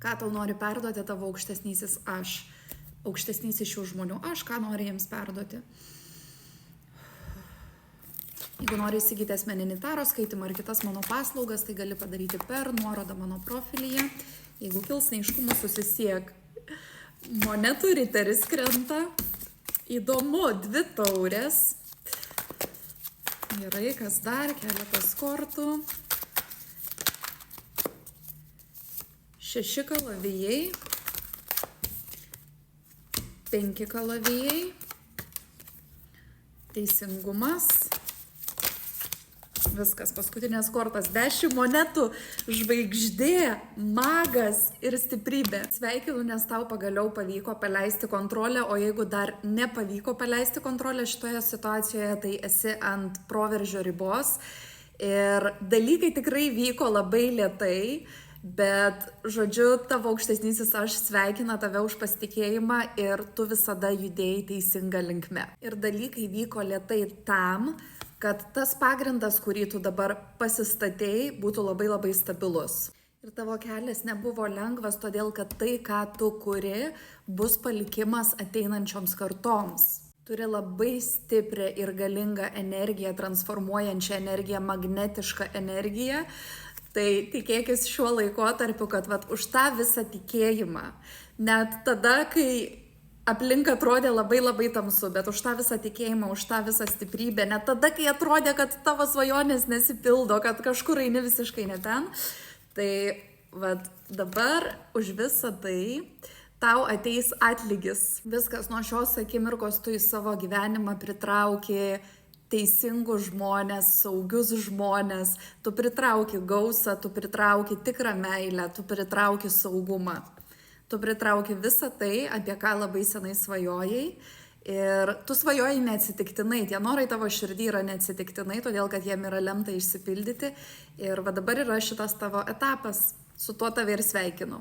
Ką tau nori perduoti tavo aukštesnysis aš, aukštesnysis šių žmonių aš, ką nori jiems perduoti. Jeigu nori įsigyti asmeninį taro skaitimą ar kitas mano paslaugas, tai gali padaryti per nuorodą mano profilyje. Jeigu kils neiškumų, susisiek. Monetų riteris krenta. Įdomu, 2 taurės. Gerai, kas dar? Keletas kortų. 6 kalavijai. 5 kalavijai. Teisingumas. Viskas, paskutinės kortos. 10 monetų, žvaigždė, magas ir stiprybė. Sveikinu, nes tau pagaliau pavyko paleisti kontrolę, o jeigu dar nepavyko paleisti kontrolę šitoje situacijoje, tai esi ant proveržio ribos. Ir dalykai tikrai vyko labai lėtai, bet, žodžiu, tavo aukštesnysis aš sveikina tave už pasitikėjimą ir tu visada judėjai teisinga linkme. Ir dalykai vyko lėtai tam, kad tas pagrindas, kurį tu dabar pasistatėjai, būtų labai stabilus. Ir tavo kelias nebuvo lengvas, todėl kad tai, ką tu kuri, bus palikimas ateinančioms kartoms. Turi labai stiprią ir galingą energiją, transformuojančią energiją, magnetišką energiją. Tai tikėkis šiuo laikotarpiu, kad už tą visą tikėjimą, net tada, kai aplink atrodė labai tamsu, bet už tą visą tikėjimą, už tą visą stiprybę, net tada, kai atrodė, kad tavo svajonės nesipildo, kad kažkur eini visiškai ne ten, tai dabar už visą tai tau ateis atlygis. Viskas, nuo šios akimirkos tu į savo gyvenimą pritrauki teisingus žmonės, saugius žmonės, tu pritrauki gausą, tu pritrauki tikrą meilę, tu pritrauki saugumą. Tu pritrauki visą tai, apie ką labai senai svajojai. Ir tu svajojai neatsitiktinai, tie norai tavo širdį yra neatsitiktinai, todėl kad jiem yra lemta išsipildyti. Ir dabar yra šitas tavo etapas, su tuo tave ir sveikinu.